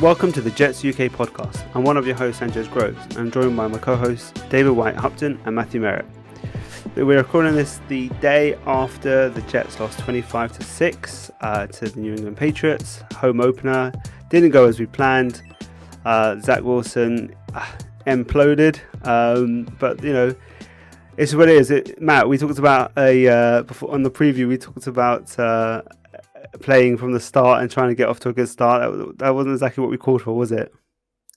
Welcome to the Jets UK podcast. I'm one of your hosts, Sanchez Groves. I'm joined by my co-hosts, David Wyatt-Hupton and Matthew Merrett. We're recording this the day after the Jets lost 25-6 to the New England Patriots. Home opener. Didn't go as we planned. Zach Wilson imploded. But, you know, it's what it is. Matt, we talked about before on the preview, we talked about playing from the start and trying to get off to a good start. That wasn't exactly what we called for, was it?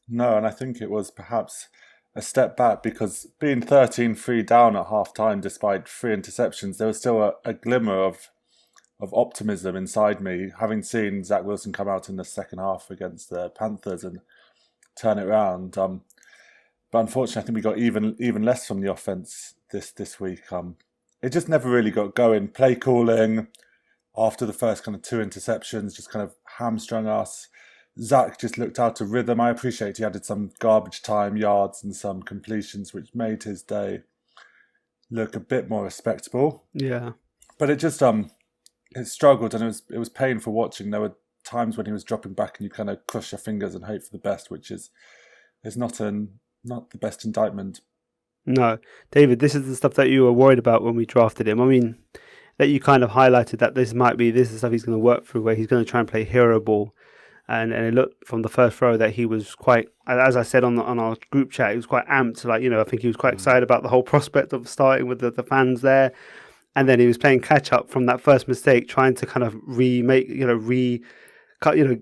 No, and I think it was perhaps a step back because being 13-3 down at half-time despite 3 interceptions, there was still a glimmer of optimism inside me, having seen Zach Wilson come out in the second half against the Panthers and turn it around. But unfortunately, I think we got even less from the offense this week. It just never really got going. Play calling after the first kind of 2 interceptions just kind of hamstrung us. Zach just looked out of rhythm. I appreciate he added some garbage time yards and some completions, which made his day look a bit more respectable. Yeah. But it just it struggled, and it was painful watching. There were times when he was dropping back and you kind of cross your fingers and hope for the best, which is not the best indictment. No. David, this is the stuff that you were worried about when we drafted him. I mean, that you kind of highlighted that this is stuff he's going to work through, where he's going to try and play hero ball. And it looked from the first row that he was quite, as I said on our group chat, he was quite amped. Like, you know, I think he was quite excited about the whole prospect of starting with the fans there. And then he was playing catch up from that first mistake, trying to kind of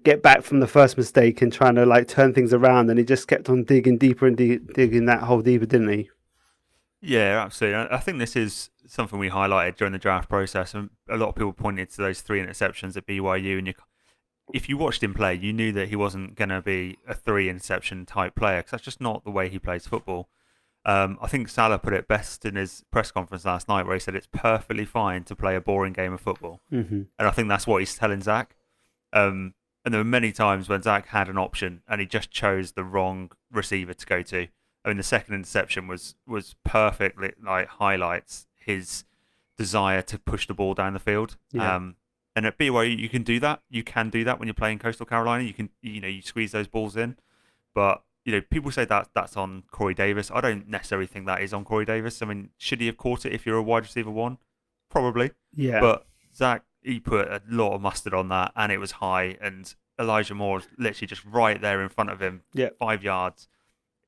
get back from the first mistake and trying to like turn things around. And he just kept on digging deeper and digging that hole deeper, didn't he? Yeah, absolutely. I think this is something we highlighted during the draft process, and a lot of people pointed to those 3 interceptions at BYU. And if you watched him play, you knew that he wasn't going to be a 3 interception type player, because that's just not the way he plays football. I think Salah put it best in his press conference last night, where he said it's perfectly fine to play a boring game of football. Mm-hmm. And I think that's what he's telling Zach. And there were many times when Zach had an option and he just chose the wrong receiver to go to. I mean, the second interception was perfectly like highlights his desire to push the ball down the field. Yeah. And at BYU, you can do that. You can do that when you're playing Coastal Carolina. You squeeze those balls in. But people say that's on Corey Davis. I don't necessarily think that is on Corey Davis. I mean, should he have caught it if you're a wide receiver 1? Probably. Yeah. But Zach, he put a lot of mustard on that, and it was high. And Elijah Moore was literally just right there in front of him, 5 yards.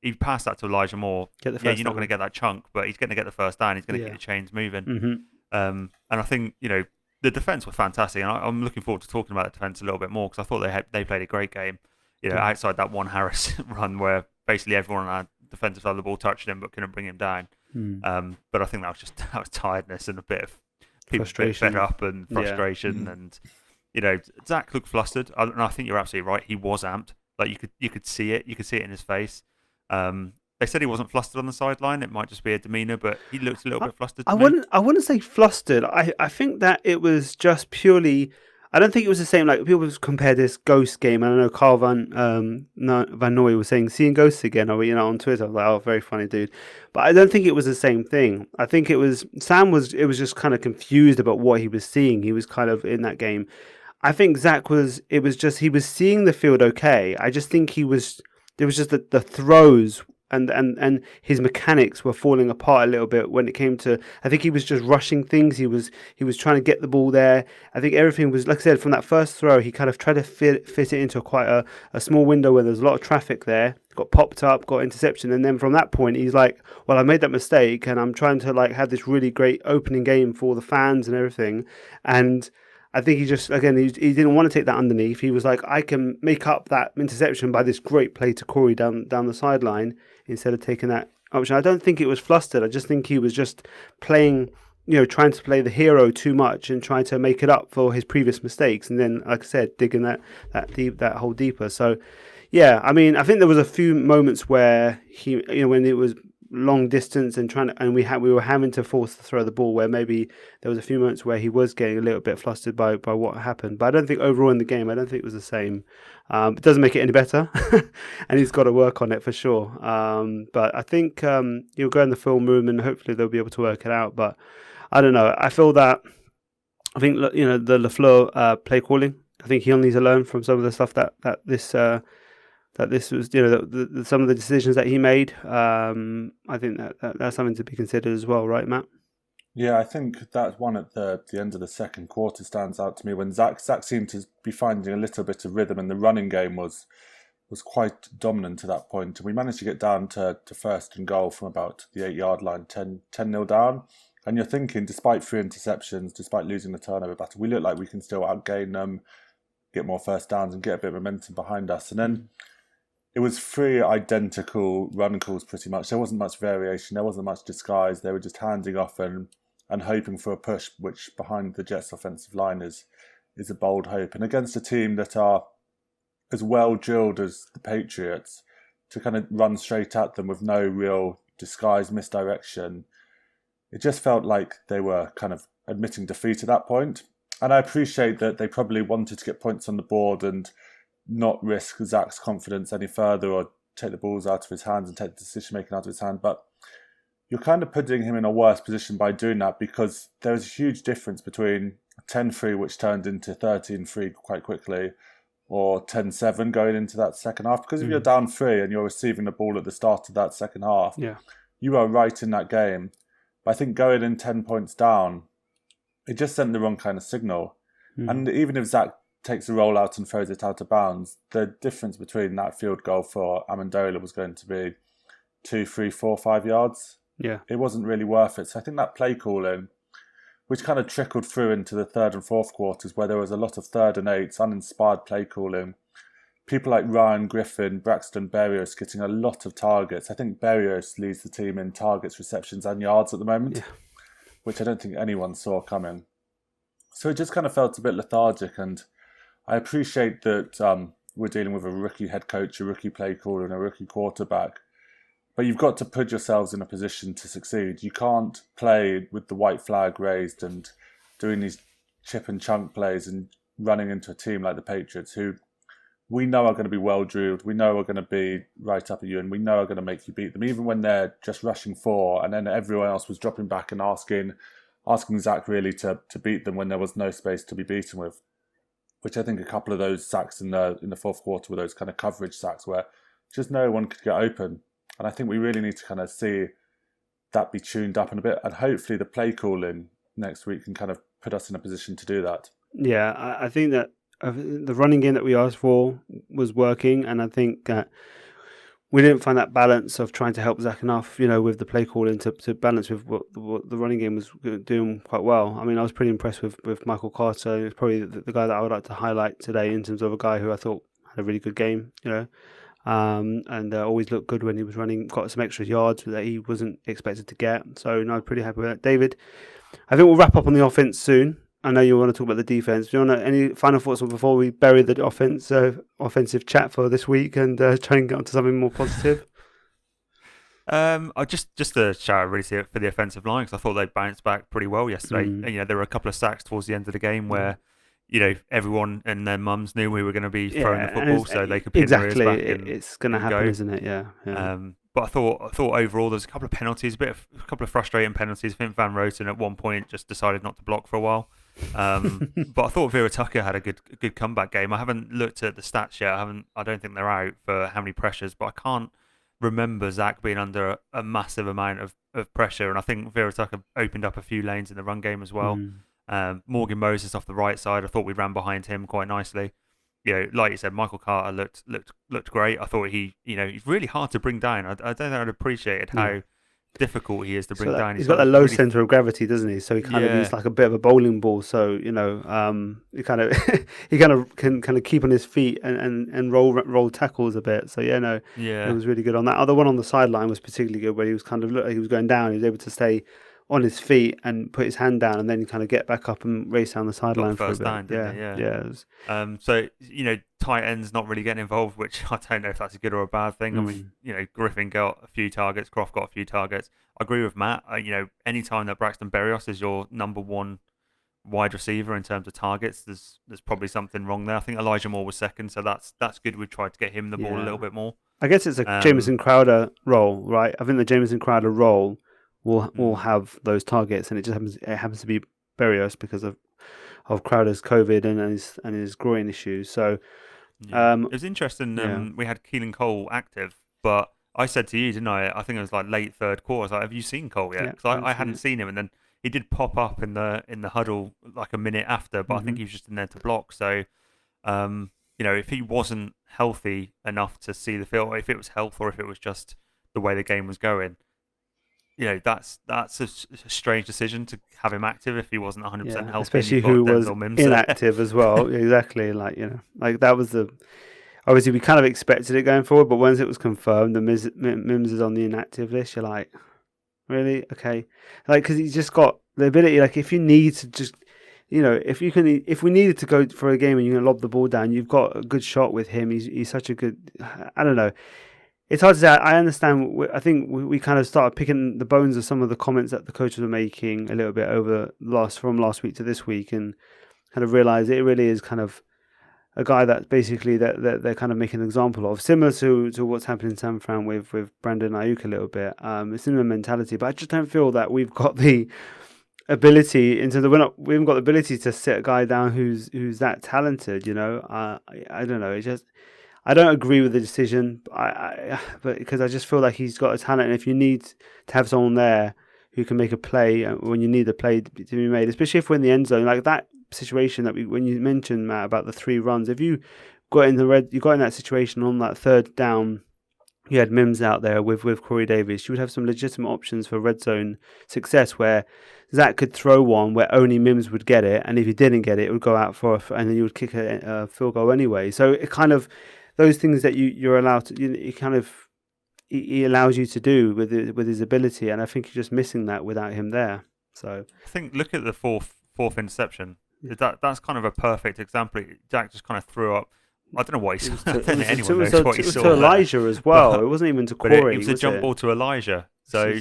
He passed that to Elijah Moore. You're not going to get that chunk, but he's going to get the first down. He's going to get the chains moving. Mm-hmm. And I think, the defense were fantastic. And I'm looking forward to talking about the defense a little bit more, because I thought they played a great game. Outside that one Harris run where basically everyone on our defensive side of the ball touched him but couldn't bring him down. But I think that was tiredness and a bit of people fed up and frustration. And Zach looked flustered, and I think you're absolutely right. He was amped. Like you could see it. You could see it in his face. They said he wasn't flustered on the sideline. It might just be a demeanour, but he looked a little bit flustered. I wouldn't say flustered. I think that it was just purely. I don't think it was the same. Like, people compare this ghost game. And I know Carl Van Noy was saying seeing ghosts again, or on Twitter. I was like, oh, very funny dude. But I don't think it was the same thing. I think it was just kind of confused about what he was seeing. He was kind of in that game. I think Zach was. It was just he was seeing the field okay. I just think there was just the throws. And his mechanics were falling apart a little bit when it came to. I think he was just rushing things. He was trying to get the ball there. I think everything was, like I said, from that first throw, he kind of tried to fit it into quite a small window where there's a lot of traffic there. Got popped up, got interception, and then from that point, he's like, "Well, I made that mistake, and I'm trying to like have this really great opening game for the fans and everything." And I think he just, again, he didn't want to take that underneath. He was like, I can make up that interception by this great play to Corey down the sideline instead of taking that option. I don't think it was flustered. I just think he was just playing, trying to play the hero too much and trying to make it up for his previous mistakes. And then, like I said, digging that hole deeper. So, yeah, I mean, I think there was a few moments where he, when it was long distance and we were having to force to throw the ball, where maybe there was a few moments where he was getting a little bit flustered by what happened. But I don't think overall in the game, I don't think it was the same. It doesn't make it any better, and he's got to work on it for sure. But I think he'll go in the film room and hopefully they'll be able to work it out. But I don't know. I think the LaFleur play calling. I think he'll need to learn from some of the stuff that this that this was, some of the decisions that he made. I think that's something to be considered as well, right, Matt? Yeah, I think that one at the end of the second quarter stands out to me when Zach seemed to be finding a little bit of rhythm, and the running game was quite dominant to that point. And we managed to get down to first and goal from about the 8-yard line, 10-0 down. And you're thinking, despite 3 interceptions, despite losing the turnover battle, we look like we can still outgain them, get more first downs and get a bit of momentum behind us. And then it was 3 identical run calls pretty much. There wasn't much variation. There wasn't much disguise. They were just handing off and hoping for a push, which behind the Jets' offensive line is a bold hope. And against a team that are as well drilled as the Patriots, to kind of run straight at them with no real disguise, misdirection, it just felt like they were kind of admitting defeat at that point. And I appreciate that they probably wanted to get points on the board and not risk Zach's confidence any further or take the balls out of his hands and take the decision-making out of his hand. But you're kind of putting him in a worse position by doing that, because there's a huge difference between 10-3, which turned into 13-3 quite quickly, or 10-7 going into that second half. Because if you're down 3 and you're receiving the ball at the start of that second half, you are right in that game. But I think going in 10 points down, it just sent the wrong kind of signal. And even if Zach takes a roll out and throws it out of bounds, the difference between that field goal for Amendola was going to be 2, 3, 4, 5 yards. Yeah. It wasn't really worth it. So I think that play calling, which kind of trickled through into the third and fourth quarters, where there was a lot of 3rd and 8s, uninspired play calling. People like Ryan Griffin, Braxton Berrios getting a lot of targets. I think Berrios leads the team in targets, receptions and yards at the moment, which I don't think anyone saw coming. So it just kind of felt a bit lethargic, and I appreciate that we're dealing with a rookie head coach, a rookie play caller and a rookie quarterback. But you've got to put yourselves in a position to succeed. You can't play with the white flag raised and doing these chip and chunk plays and running into a team like the Patriots, who we know are going to be well drilled. We know are going to be right up at you, and we know are going to make you beat them, even when they're just rushing 4, and then everyone else was dropping back and asking Zach really to beat them when there was no space to be beaten with. Which I think a couple of those sacks in the fourth quarter were those kind of coverage sacks where just no one could get open. And I think we really need to kind of see that be tuned up in a bit. And hopefully the play calling next week can kind of put us in a position to do that. Yeah, I think that the running game that we asked for was working. And I think that we didn't find that balance of trying to help Zach enough, with the play calling to balance with what the running game was doing quite well. I mean, I was pretty impressed with Michael Carter. He's probably the guy that I would like to highlight today in terms of a guy who I thought had a really good game, and always looked good when he was running, got some extra yards that he wasn't expected to get. So, no, pretty happy with that. David, I think we'll wrap up on the offense soon. I know you want to talk about the defense. Do you want any final thoughts before we bury the offensive chat for this week and try and get onto something more positive? I just to shout out really for the offensive line, because I thought they bounced back pretty well yesterday. And, there were a couple of sacks towards the end of the game where everyone and their mums knew we were going to be throwing the football, so they could pin their ears back. It's going to happen, isn't it? Yeah. But I thought overall there's a couple of penalties, a couple of frustrating penalties. I think Van Roten at one point just decided not to block for a while. But I thought Vera Tucker had a good comeback game. I haven't looked at the stats yet. I don't think they're out for how many pressures, but I can't remember Zach being under a massive amount of pressure. And I think Vera Tucker opened up a few lanes in the run game as well. Morgan Moses off the right side, I thought we ran behind him quite nicely. Like you said, Michael Carter looked great. I thought he's really hard to bring down. I don't think I'd appreciated how difficult he is to bring down. He's got a low center of gravity, doesn't he? So he kind of is like a bit of a bowling ball. So he kind of he can keep on his feet and roll tackles a bit. So it was really good on that. Other one on the sideline was particularly good, where he was he was going down. He was able to stay on his feet and put his hand down and then kind of get back up and race down the sideline for a bit. So, tight ends not really getting involved, which I don't know if that's a good or a bad thing. I mean, Griffin got a few targets, Croft got a few targets. I agree with Matt. Any time that Braxton Berrios is your number one wide receiver in terms of targets, there's probably something wrong there. I think Elijah Moore was second, so that's good. We've tried to get him the ball a little bit more. I guess it's a Jamison Crowder role, right? I think the Jamison Crowder role will have those targets, and it happens to be Berrios because of Crowder's COVID and his groin issues. So Yeah. It was interesting. Yeah. We had Keelan Cole active, but I said to you, didn't I? I think it was like late third quarter. I was like, "Have you seen Cole yet?" Yeah, Because I've I seen hadn't it. seen him, and then he did pop up in the huddle like a minute after, but I think he was just in there to block. So, if he wasn't healthy enough to see the field, or if it was health, or if it was just the way the game was going, that's a strange decision to have him active if he wasn't 100% Yeah, healthy. And especially you've who got was Denzel Mims there. inactive as well. Exactly, like that was the. Obviously, we kind of expected it going forward, but once it was confirmed, the Mims is on the inactive list. You're like, really? Okay, like because he's just got the ability. Like if you need to just, if we needed to go for a game and you can lob the ball down, you've got a good shot with him. He's such a good. I don't know. It's hard to say. I understand. I think we kind of started picking the bones of some of the comments that the coaches were making a little bit from last week to this week, and kind of realised it really is kind of a guy that basically that they're kind of making an example of, similar to what's happening in San Fran with Brandon Ayuk a little bit. It's similar mentality, but I just don't feel that we've got the ability into we haven't got the ability to sit a guy down who's that talented. I don't know. It's just. I don't agree with the decision, but because I just feel like he's got a talent, and if you need to have someone there who can make a play when you need a play to be made, especially if we're in the end zone, like that situation when you mentioned, Matt, about the 3 runs, if you got in that situation on that third down, you had Mims out there with Corey Davis, you would have some legitimate options for red zone success where Zach could throw one where only Mims would get it, and if he didn't get it, it would go out and then you would kick a field goal anyway. So it kind of those things that you're allowed to, he allows you to do with his ability, and I think you're just missing that without him there. So I think look at the fourth interception. That's kind of a perfect example. Jack just kind of threw up. I don't know what he saw. I don't think anyone knows what he saw. It was to Elijah as well. It wasn't even to Corey. It was a jump ball to Elijah. So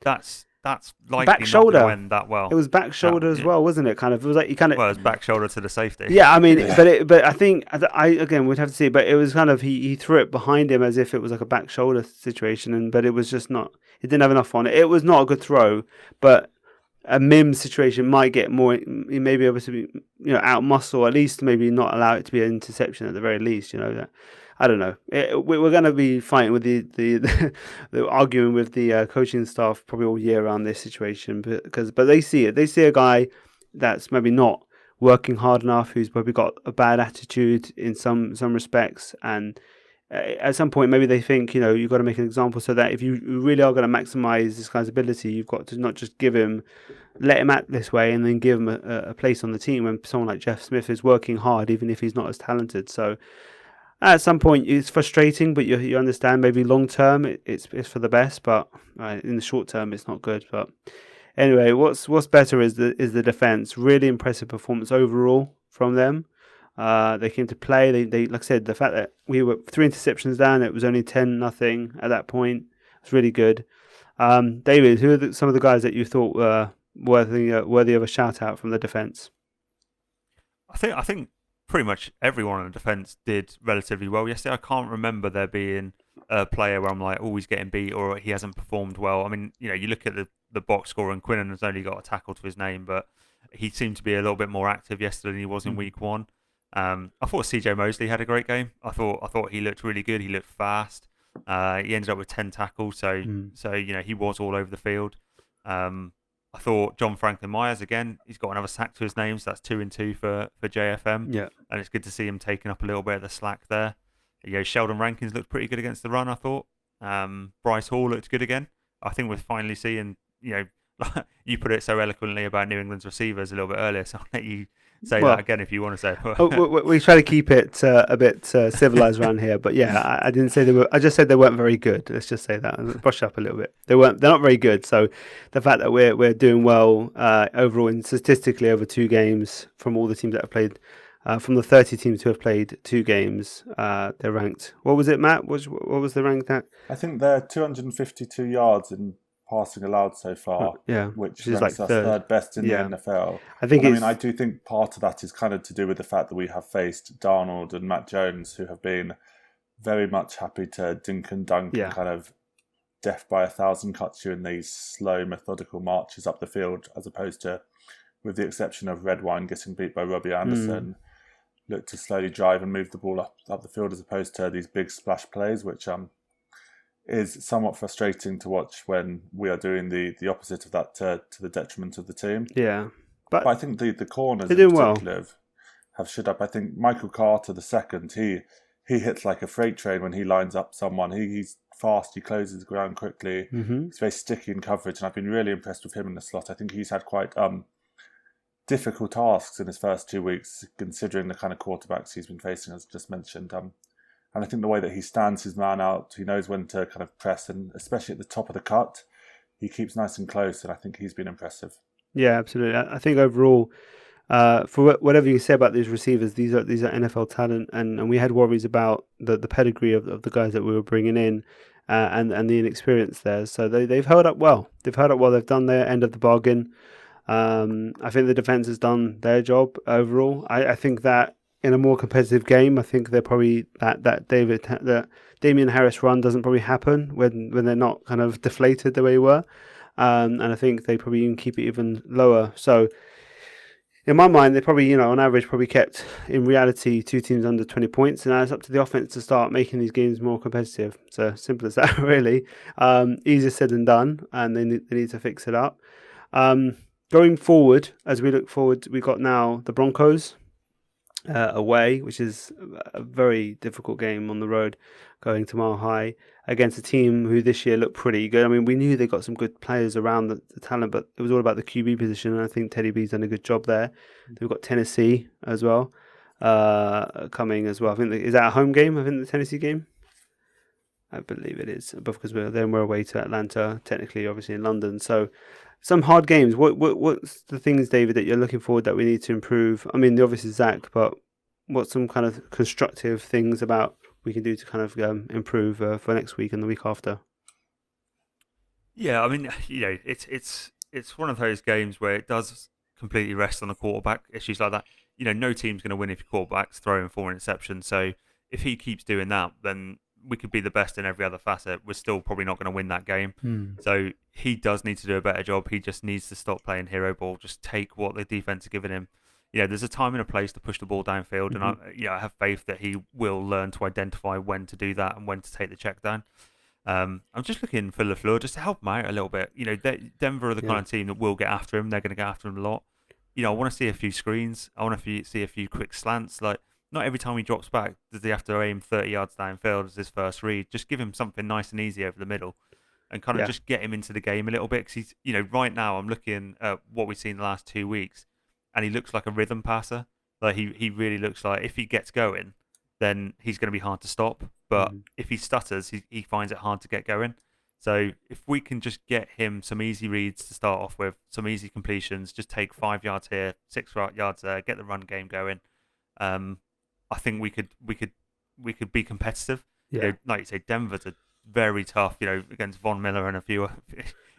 that's likely back not shoulder. going to end that well. It was back shoulder as well, wasn't it? Kind of. It was like you kind of. Well, it was back shoulder to the safety. Yeah, I mean, but I think again we'd have to see. But it was kind of he threw it behind him as if it was like a back shoulder situation, but it was just not. It didn't have enough on it. It was not a good throw, but a Mims situation might get more. He may be able to be out muscle, at least maybe not allow it to be an interception at the very least. I don't know. We're going to be fighting with the arguing with the coaching staff probably all year around this situation, but they see it. They see a guy that's maybe not working hard enough, who's probably got a bad attitude in some respects, and at some point maybe they think you've got to make an example so that if you really are going to maximize this guy's ability, you've got to not just let him act this way and then give him a place on the team when someone like Jeff Smith is working hard even if he's not as talented. So at some point it's frustrating, but you understand maybe long term it's for the best, but in the short term it's not good. But anyway, what's better is the defense. Really impressive performance overall from them. They came to play. They like I said, the fact that we were 3 interceptions down, it was only 10-0 at that point. It's really good. David, who are some of the guys that you thought were worthy of a shout out from the defense? I think pretty much everyone on the defense did relatively well yesterday. I can't remember there being a player where I'm like, oh, he's getting beat or he hasn't performed well. I mean, you look at the box score and Quinnen has only got a tackle to his name, but he seemed to be a little bit more active yesterday than he was in week 1. I thought CJ Mosley had a great game. I thought he looked really good. He looked fast. He ended up with 10 tackles, so he was all over the field. I thought John Franklin Myers again. He's got another sack to his name, so that's 2 and 2 for JFM. Yeah, and it's good to see him taking up a little bit of the slack there. Sheldon Rankins looked pretty good against the run. I thought Bryce Hall looked good again. I think we're finally seeing. You put it so eloquently about New England's receivers a little bit earlier, so I'll let you say that again if you want to say it. We try to keep it a bit civilized around here, but yeah, I didn't say they were. I just said they weren't very good. Let's just say that. Brush up a little bit. They're not very good. So the fact that we're doing well overall and statistically over 2 games from all the teams that have played, from the 30 teams who have played 2 games, they're ranked. What was it, Matt? What was the rank that? I think they're 252 yards in passing allowed so far, which is ranks like us third best in the NFL. I do think part of that is kind of to do with the fact that we have faced Darnold and Matt Jones, who have been very much happy to dink and dunk and kind of death by 1,000 cuts you in these slow, methodical marches up the field, as opposed to, with the exception of Redwine getting beat by Robbie Anderson, look to slowly drive and move the ball up the field as opposed to these big splash plays, which is somewhat frustrating to watch when we are doing the opposite of that to the detriment of the team. Yeah. But I think the corners in particular have stood up. I think Michael Carter, the second, he hits like a freight train when he lines up someone. He's fast, he closes the ground quickly. Mm-hmm. He's very sticky in coverage, and I've been really impressed with him in the slot. I think he's had quite difficult tasks in his first 2 weeks, considering the kind of quarterbacks he's been facing, as just mentioned. And I think the way that he stands his man out, he knows when to kind of press, and especially at the top of the cut, he keeps nice and close, and I think he's been impressive. Yeah, absolutely. I think overall, for whatever you say about these receivers, these are NFL talent, and we had worries about the pedigree of the guys that we were bringing in, and the inexperience there. So they've held up well. They've done their end of the bargain. I think the defense has done their job overall. I think that in a more competitive game, I think they're probably that Damian Harris run doesn't probably happen when they're not kind of deflated the way we were. And I think they probably even keep it even lower. So in my mind, they probably, on average, probably kept, in reality, 2 teams under 20 points. And now it's up to the offense to start making these games more competitive. So simple as that, really. Easier said than done, and they need to fix it up. Going forward, as we look forward, we've got now the Broncos away, which is a very difficult game on the road, going to Mile High against a team who this year looked pretty good. I mean, we knew they got some good players around the talent, but it was all about the QB position, and I think Teddy B's done a good job there. They've got Tennessee as well, coming as well. I think is that a home game? I think the Tennessee game. I believe it is, because we're away to Atlanta, technically, obviously in London. So some hard games. What's the things, David, that you're looking forward that we need to improve? I mean, the obvious is Zach, but what's some kind of constructive things about we can do to kind of improve for next week and the week after? Yeah, I mean, it's one of those games where it does completely rest on the quarterback. Issues like that. No team's going to win if your quarterback's throwing 4 interceptions. So if he keeps doing that, then we could be the best in every other facet. We're still probably not going to win that game. So he does need to do a better job. He just needs to stop playing hero ball. Just take what the defense are giving him. There's a time and a place to push the ball downfield, and I have faith that he will learn to identify when to do that and when to take the check down. I'm just looking for LaFleur just to help him out a little bit. Denver are the kind of team that will get after him. They're going to get after him a lot. I want to see a few screens. I want to see a few quick slants. Like, not every time he drops back does he have to aim 30 yards downfield as his first read. Just give him something nice and easy over the middle and kind of just get him into the game a little bit. Because he's, right now I'm looking at what we've seen the last 2 weeks, and he looks like a rhythm passer. Like he really looks like if he gets going, then he's going to be hard to stop. But if he stutters, he finds it hard to get going. So if we can just get him some easy reads to start off with, some easy completions, just take 5 yards here, 6 yards there, get the run game going. I think we could be competitive. Yeah. Like you say, Denver's a very tough. Against Von Miller and a few.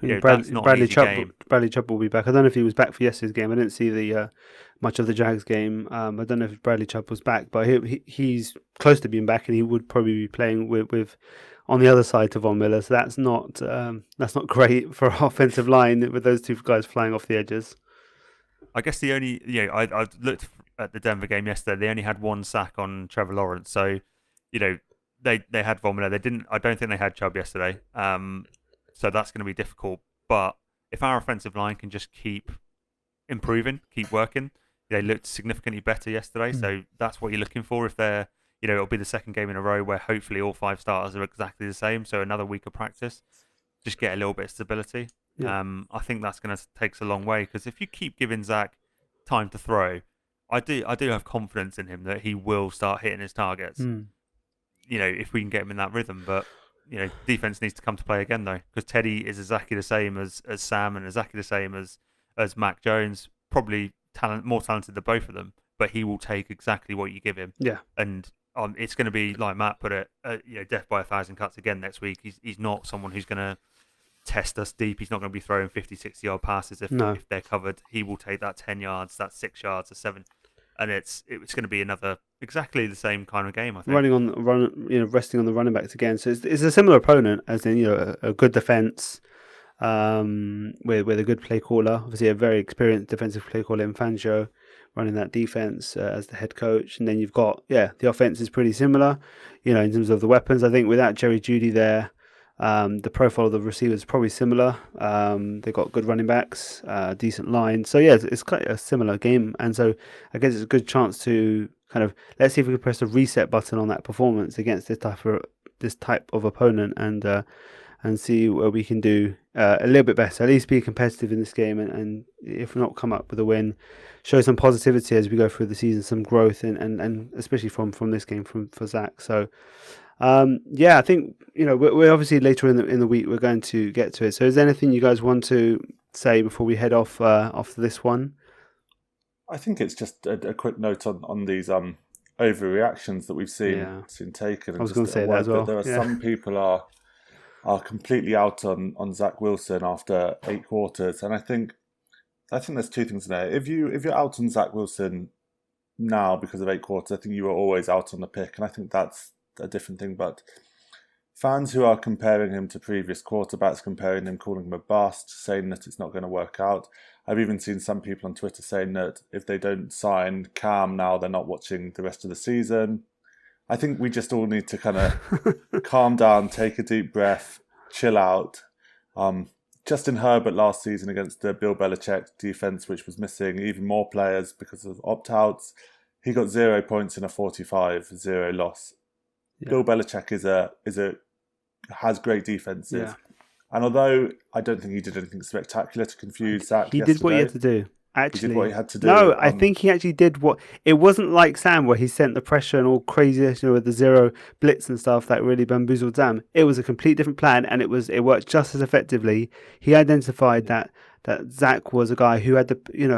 That's not an easy game. Bradley Chubb will be back. I don't know if he was back for yesterday's game. I didn't see the much of the Jags game. I don't know if Bradley Chubb was back, but he's close to being back, and he would probably be playing with on the other side to Von Miller. So that's not great for our offensive line with those 2 guys flying off the edges. I guess the only I looked at the Denver game yesterday. They only had 1 sack on Trevor Lawrence, so they had Von Miller. They didn't. I don't think they had Chubb yesterday. So that's going to be difficult. But if our offensive line can just keep improving, keep working, they looked significantly better yesterday. So that's what you're looking for. If they're, it'll be the second game in a row where hopefully all 5 starters are exactly the same. So another week of practice, just get a little bit of stability. Yeah. I think that's going to take us a long way, because if you keep giving Zach time to throw, I do have confidence in him that he will start hitting his targets. If we can get him in that rhythm. But defense needs to come to play again, though, because Teddy is exactly the same as Sam and exactly the same as Mac Jones. Probably more talented than both of them, but he will take exactly what you give him. Yeah, and it's going to be like Matt put it, death by 1,000 cuts again next week. He's not someone who's going to test us deep. He's not going to be throwing 50, 60-yard passes if they're covered. He will take that 10 yards, that 6 yards, a 7, and it's going to be another exactly the same kind of game. I think resting on the running backs again. So it's a similar opponent, as in a good defense, with a good play caller. Obviously, a very experienced defensive play caller in Fangio. running that defense as the head coach. And then you've got, the offense is pretty similar, in terms of the weapons. I think without Jerry Jeudy there, the profile of the receivers is probably similar. They've got good running backs, decent line. So, it's quite a similar game. And so I guess it's a good chance to kind of, let's see if we can press the reset button on that performance against this type of opponent and see where we can do a little bit better, at least be competitive in this game, and if not, come up with a win, show some positivity as we go through the season, some growth, and especially from this game for Zach. So, I think we're obviously later in the week we're going to get to it. So, is there anything you guys want to say before we head off after this one? I think it's just a quick note on these overreactions that we've seen taken. I was going to say that as well. There are some people are completely out on Zach Wilson after 8 quarters, and I think there's two things there. If you're out on Zach Wilson now because of 8 quarters, I think you were always out on the pick, and I think that's a different thing. But fans who are comparing him to previous quarterbacks, comparing him, calling him a bust, saying that it's not going to work out. I've even seen some people on Twitter saying that if they don't sign Cam now, they're not watching the rest of the season. I think we just all need to kind of calm down, take a deep breath, chill out. Justin Herbert last season against the Bill Belichick defense, which was missing even more players because of opt-outs, he got 0 points in a 45-0 loss. Yeah. Bill Belichick has great defenses. Yeah. And although I don't think he did anything spectacular to confuse Zach, he did what he had to do. Actually, he did what he had to do. No, I think he actually did what... It wasn't like Sam where he sent the pressure and all crazy, with the 0 blitz and stuff that really bamboozled Sam. It was a complete different plan, and it worked just as effectively. He identified that Zach was a guy who had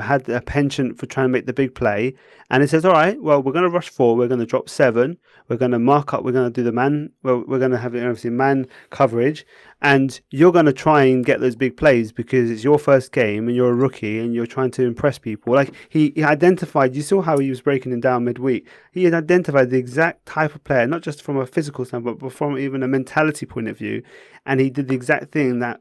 had a penchant for trying to make the big play, and he says, all right, well, we're going to rush forward, we're going to drop 7, we're going to mark up, we're going to do the man, well, we're going to have obviously man coverage, and you're going to try and get those big plays because it's your first game and you're a rookie and you're trying to impress people. Like he identified, you saw how he was breaking him down midweek. He had identified the exact type of player, not just from a physical standpoint, but from even a mentality point of view, and he did the exact thing that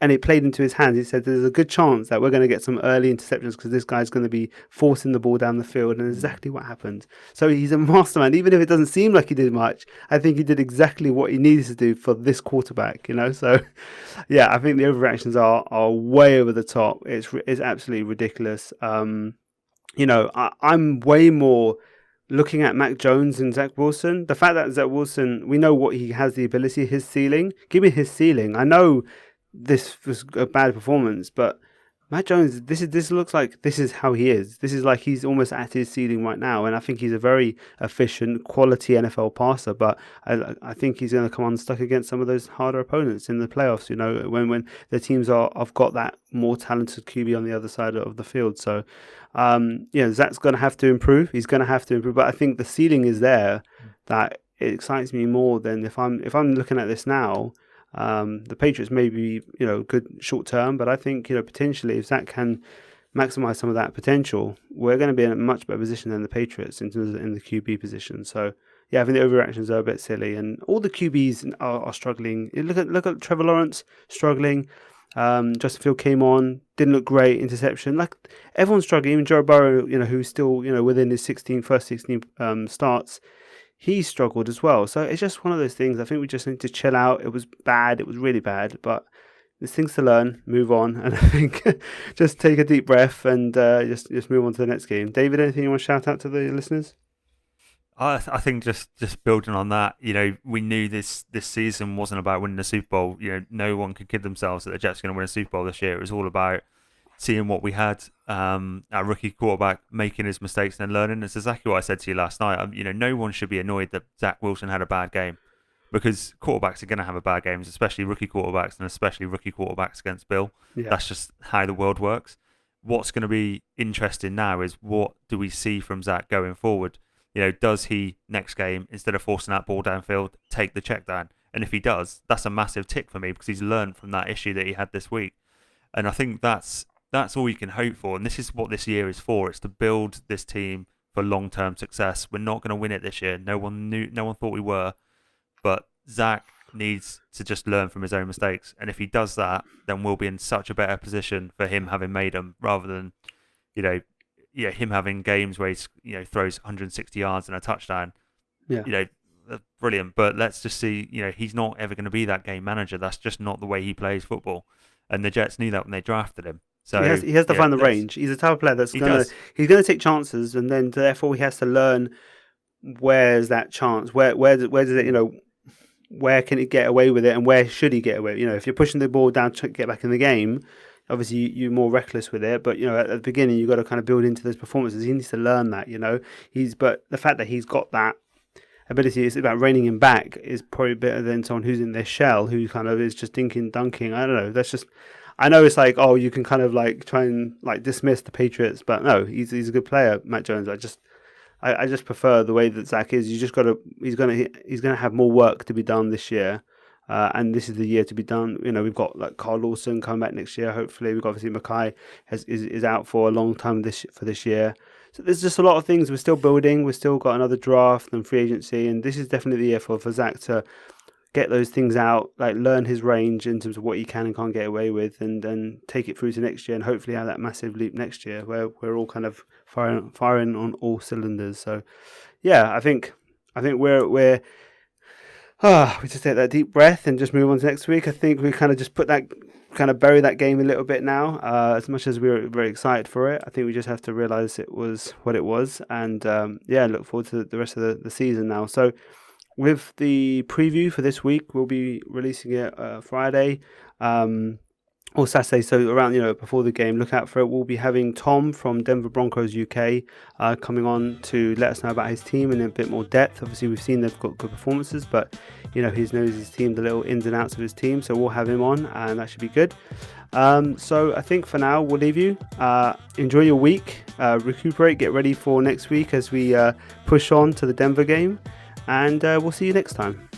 and it played into his hands. He said there's a good chance that we're going to get some early interceptions because this guy's going to be forcing the ball down the field, and exactly what happened. So he's a mastermind. Even if it doesn't seem like he did much, I think he did exactly what he needed to do for this quarterback, So, I think the overreactions are way over the top. It's absolutely ridiculous. I'm way more looking at Mac Jones and Zach Wilson. The fact that Zach Wilson, we know what he has the ability, his ceiling. Give me his ceiling. I know this was a bad performance, but Matt Jones, this looks like this is how he is. This is like he's almost at his ceiling right now, and I think he's a very efficient, quality NFL passer. But I think he's going to come unstuck against some of those harder opponents in the playoffs. When the teams have got that more talented QB on the other side of the field. So, Zach's going to have to improve. He's going to have to improve, but I think the ceiling is there. That it excites me more than if I'm looking at this now. The Patriots may be, good short term, but I think, potentially if Zach can maximize some of that potential, we're going to be in a much better position than the Patriots in terms of in the QB position. So, I think the overreactions are a bit silly, and all the QBs are struggling. Look at Trevor Lawrence struggling. Justin Field came on, didn't look great, interception. Like everyone's struggling. Even Joe Burrow, who's still, within his first 16 starts. He struggled as well. So it's just one of those things. I think we just need to chill out. It was bad. It was really bad. But there's things to learn, move on. And I think just take a deep breath and just move on to the next game. David, anything you want to shout out to the listeners? I think just building on that, we knew this season wasn't about winning the Super Bowl. No one could kid themselves that the Jets are going to win a Super Bowl this year. It was all about seeing what we had, our rookie quarterback making his mistakes and then learning. It's exactly what I said to you last night. No one should be annoyed that Zach Wilson had a bad game, because quarterbacks are going to have a bad games, especially rookie quarterbacks, and especially rookie quarterbacks against Bill. Yeah. That's just how the world works. What's going to be interesting now is what do we see from Zach going forward? Does he next game, instead of forcing that ball downfield, take the check down? And if he does, that's a massive tick for me, because he's learned from that issue that he had this week. And I think that's all you can hope for, and this is what this year is for. It's to build this team for long-term success. We're not going to win it this year. No one thought we were, but Zach needs to just learn from his own mistakes, and if he does that, then we'll be in such a better position for him having made them, rather than, him having games where he's throws 160 yards and a touchdown. Yeah. That's brilliant. But let's just see. He's not ever going to be that game manager. That's just not the way he plays football. And the Jets knew that when they drafted him. So he has to find the range. He's a type of player that's he's gonna take chances, and then therefore he has to learn where's that chance, where does it, where can he get away with it, and where should he get away? If you're pushing the ball down to get back in the game, obviously you're more reckless with it. But at the beginning you've got to kind of build into those performances. He needs to learn that. But the fact that he's got that ability, is about reining him back, is probably better than someone who's in their shell, who kind of is just dinking dunking. I don't know. That's just. I know it's like, oh, you can kind of like try and like dismiss the Patriots, but no, he's a good player, Matt Jones. I just prefer the way that Zach is. You just he's gonna have more work to be done this year, and this is the year to be done. We've got like Carl Lawson coming back next year. Hopefully, we've got obviously Mackay is out for a long time for this year. So there's just a lot of things we're still building. We've still got another draft and free agency, and this is definitely the year for Zach to get those things out, like learn his range in terms of what he can and can't get away with, and then take it through to next year, and hopefully have that massive leap next year where we're all kind of firing on all cylinders. So, yeah, I think we're we just take that deep breath and just move on to next week. I think we kind of just bury that game a little bit now. As much as we were very excited for it, I think we just have to realize it was what it was, and look forward to the rest of the season now. So, with the preview for this week, we'll be releasing it Friday or Saturday. So around, before the game, look out for it. We'll be having Tom from Denver Broncos UK coming on to let us know about his team in a bit more depth. Obviously, we've seen they've got good performances, but he knows his team, the little ins and outs of his team. So we'll have him on, and that should be good. So I think for now we'll leave you. Enjoy your week, recuperate, get ready for next week as we push on to the Denver game. And we'll see you next time.